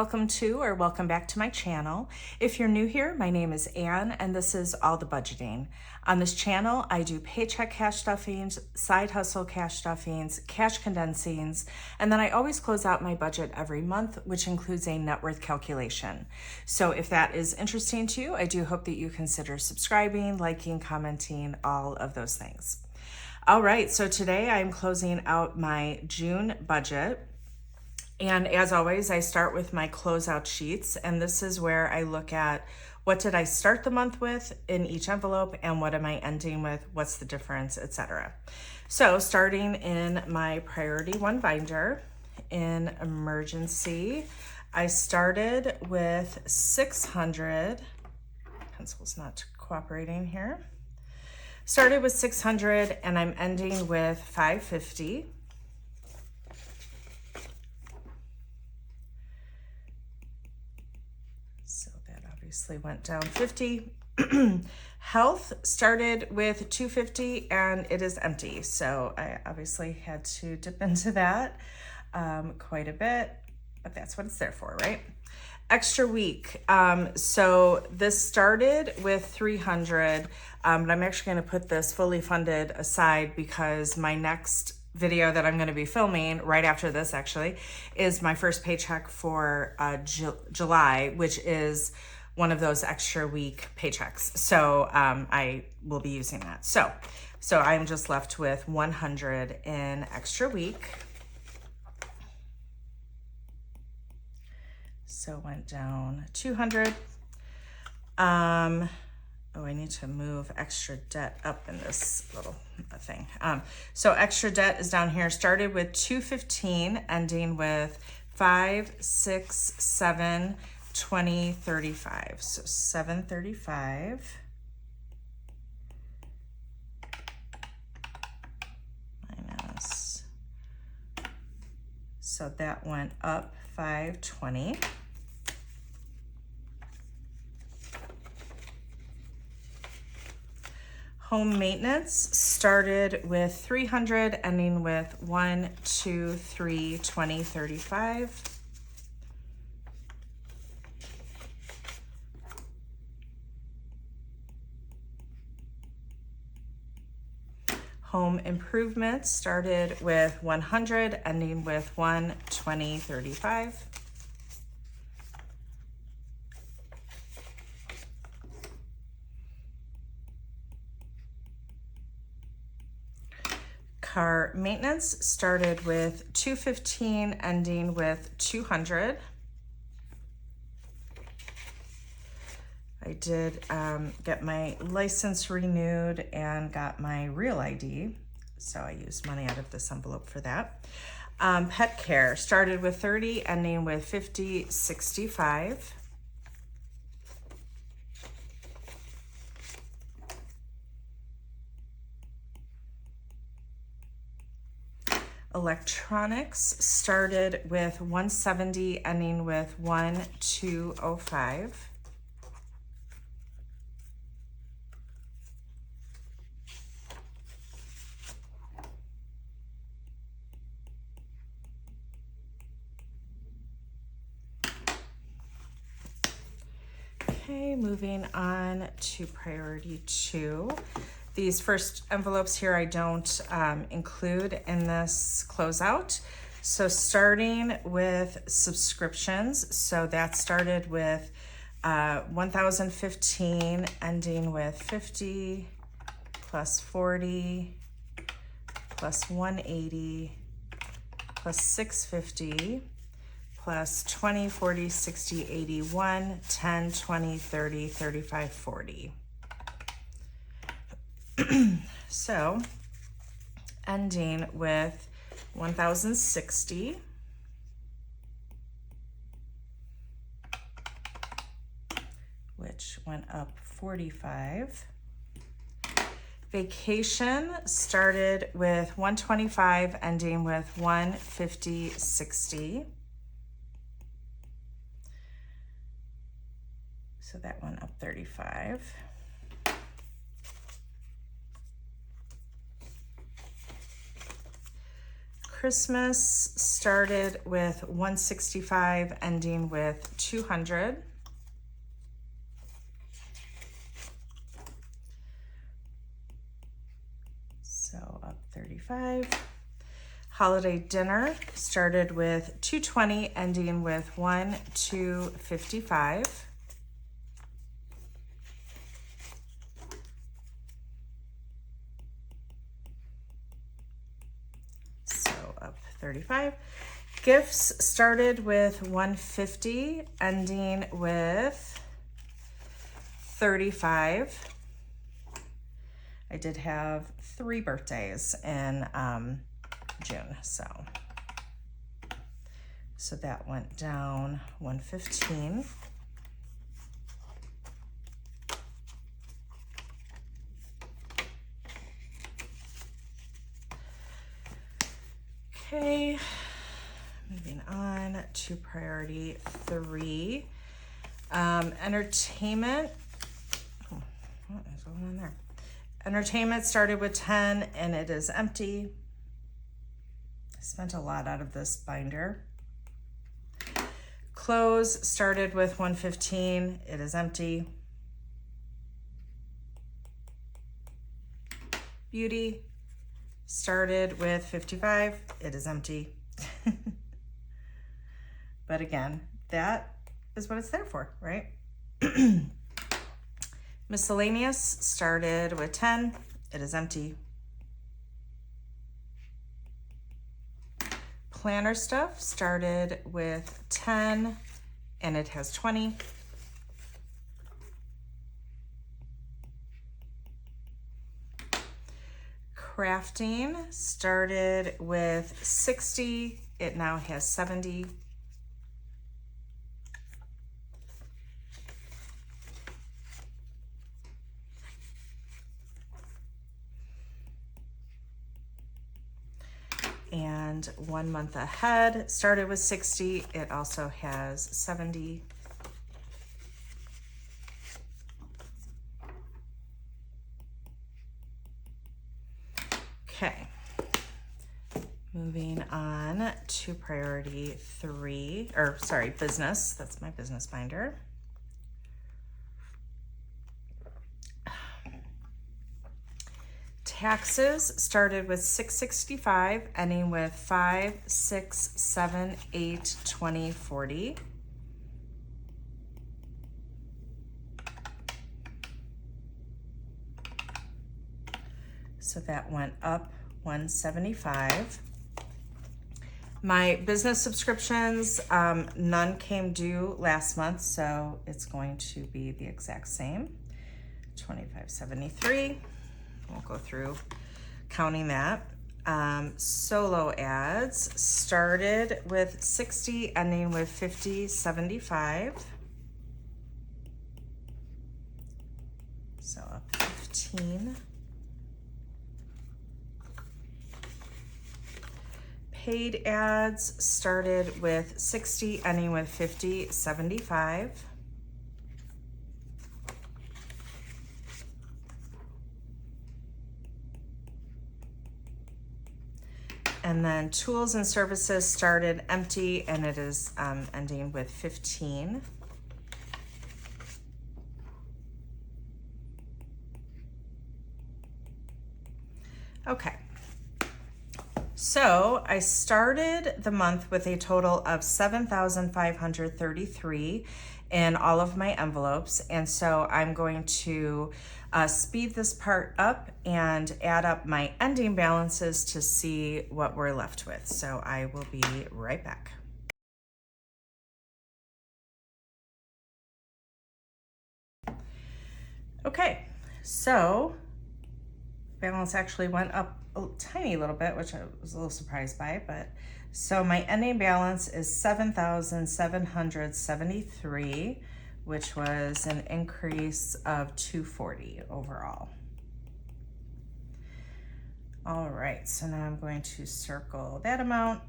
welcome to or welcome back to my channel. If you're new here, my name is Anne and this is All the Budgeting. On this channel, I do paycheck cash stuffings, side hustle cash stuffings, cash condensings, and then I always close out my budget every month, which includes a net worth calculation. So if that is interesting to you, I do hope that you consider subscribing, liking, commenting, all of those things. All right, so today I'm closing out my June budget. And as always, I start with my closeout sheets, and this is where I look at what did I start the month with in each envelope and what am I ending with, what's the difference, etc. So starting in my priority one binder, in emergency, I started with 600, pencil's not cooperating here. Started with 600 and I'm ending with 550. So that obviously went down 50. Health started with 250 and it is empty. So I obviously had to dip into that quite a bit, but that's what it's there for, right? Extra week. So this started with 300, but I'm actually going to put this fully funded aside because my next video that I'm going to be filming right after this actually is my first paycheck for July, which is one of those extra week paychecks. So I will be using that. So I'm just left with 100 in extra week. So went down 200. Oh, I need to move extra debt up in this little thing. So extra debt is down here. Started with 215, ending with 5, 6, 7, 20, 35. So 735 minus. So that went up 520. Home maintenance started with 300, ending with 1, 2, 3, 20, 35. Home improvements started with 100, ending with 1, 20, 35. Car maintenance started with 215, ending with 200. I did get my license renewed and got my real ID, so I used money out of this envelope for that. Pet care started with 30, ending with 50, 65. Electronics started with 170, ending with 1205. Okay, moving on to priority 2. These first envelopes here I don't include in this closeout. So starting with subscriptions, so that started with 1,015, ending with 50, plus 40, plus 180, plus 650, plus 20, 40, 60, 81, 10, 20, 30, 35, 40. So ending with 1,060, which went up 45. Vacation started with 125, ending with 150, 60. So that went up 35. Christmas started with 165, ending with 200. So up 35. Holiday dinner started with 220, ending with 255. So up 35. Gifts started with 150, ending with 35. I did have 3 birthdays in June, so that went down 115. Okay, moving on to priority 3. Entertainment. Oh, what is going on there? Entertainment started with 10 and it is empty. I spent a lot out of this binder. Clothes started with 115, it is empty. Beauty started with 55, it is empty. But again, that is what it's there for, right? Miscellaneous started with 10, it is empty. Planner stuff started with 10 and it has 20. Crafting started with 60, it now has 70. And 1 month ahead started with 60, it also has 70. Okay, moving on to priority 3, or sorry, business. That's my business binder. Taxes started with 665, ending with 5, 6, 7, 8, 20, 40. So that went up 175. My business subscriptions, none came due last month, so it's going to be the exact same, 2573. We'll go through counting that. Solo ads started with 60, ending with 5075. So up 15. Paid ads started with 60, ending with 5075. And then tools and services started empty and it is ending with 15. Okay. So I started the month with a total of 7,533 in all of my envelopes. And so I'm going to speed this part up and add up my ending balances to see what we're left with. So I will be right back. Okay, so balance actually went up a tiny little bit, which I was a little surprised by, but so my ending balance is 7,773, which was an increase of 240 overall. All right, so now I'm going to circle that amount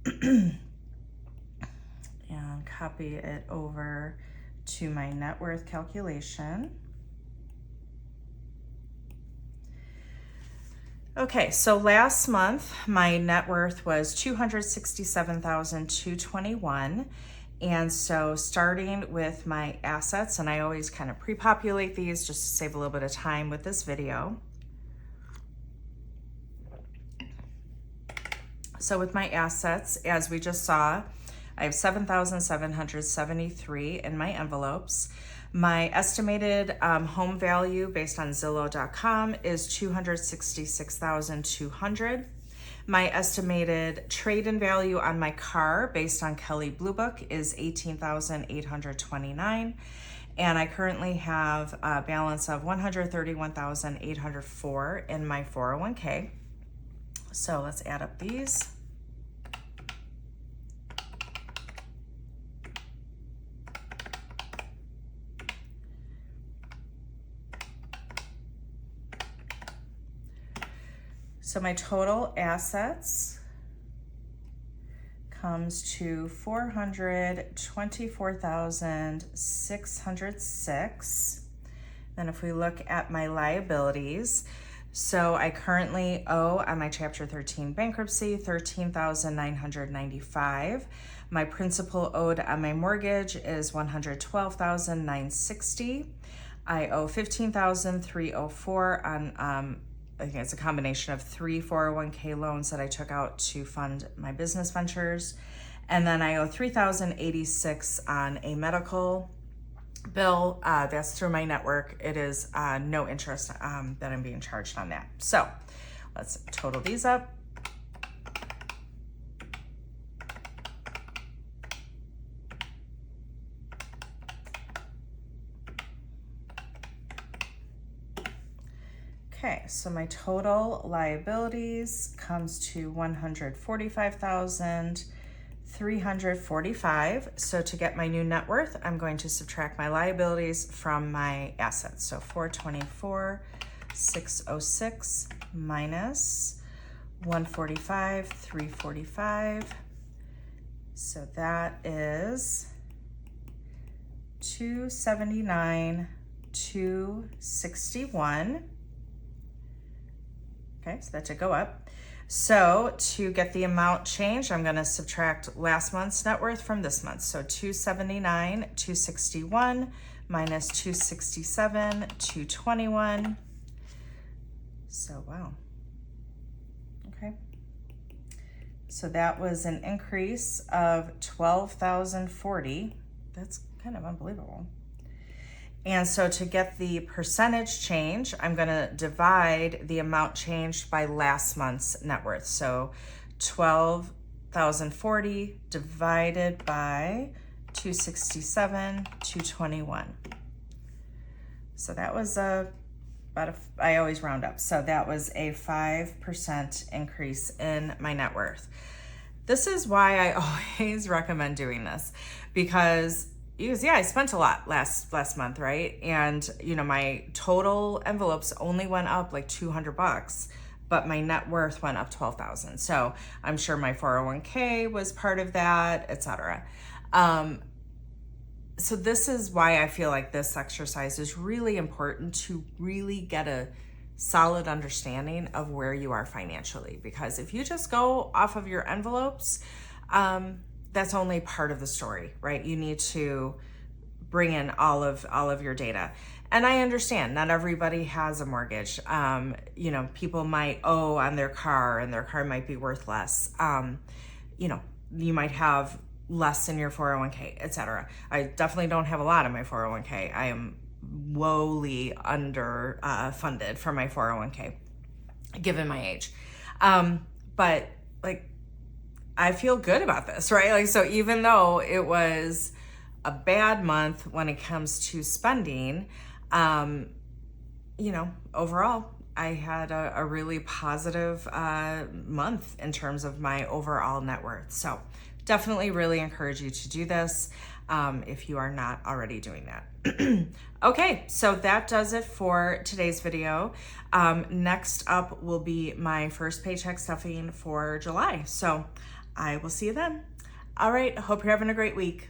and copy it over to my net worth calculation. Okay, so last month my net worth was $267,221. And so starting with my assets, and I always kind of pre-populate these just to save a little bit of time with this video. So with my assets, as we just saw, I have 7,773 in my envelopes. My estimated home value based on Zillow.com is $266,200. My estimated trade-in value on my car based on Kelley Blue Book is $18,829. And I currently have a balance of $131,804 in my 401k. So let's add up these. So my total assets comes to $424,606. Then if we look at my liabilities, so I currently owe on my Chapter 13 bankruptcy $13,995. My principal owed on my mortgage is $112,960. I owe $15,304 on I think it's a combination of 3 401k loans that I took out to fund my business ventures. And then I owe $3,086 on a medical bill. That's through my network. It is no interest that I'm being charged on that. So let's total these up. Okay, so my total liabilities comes to $145,345. So to get my new net worth, I'm going to subtract my liabilities from my assets. So $424,606 minus $145,345. So that is $279,261. Okay, so that should go up. So to get the amount changed, I'm going to subtract last month's net worth from this month. So $279,261 minus $267,221. So wow. Okay. So that was an increase of $12,040. That's kind of unbelievable. And so to get the percentage change, I'm going to divide the amount changed by last month's net worth. So $12,040 divided by $267,221. So that was I always round up. So that was a 5% increase in my net worth. This is why I always recommend doing this, because I spent a lot last month, right? And my total envelopes only went up like $200, but my net worth went up $12,000. So I'm sure my 401k was part of that, etc. So this is why I feel like this exercise is really important, to really get a solid understanding of where you are financially. Because if you just go off of your envelopes, that's only part of the story, right? You need to bring in all of your data. And I understand not everybody has a mortgage. People might owe on their car and their car might be worth less. You might have less in your 401k, etc. I definitely don't have a lot in my 401k. I am woefully under funded for my 401k, given my age. But I feel good about this, right? So even though it was a bad month when it comes to spending, overall, I had a really positive month in terms of my overall net worth. So definitely really encourage you to do this if you are not already doing that. Okay, so that does it for today's video. Next up will be my first paycheck stuffing for July. So I will see you then. All right, hope you're having a great week.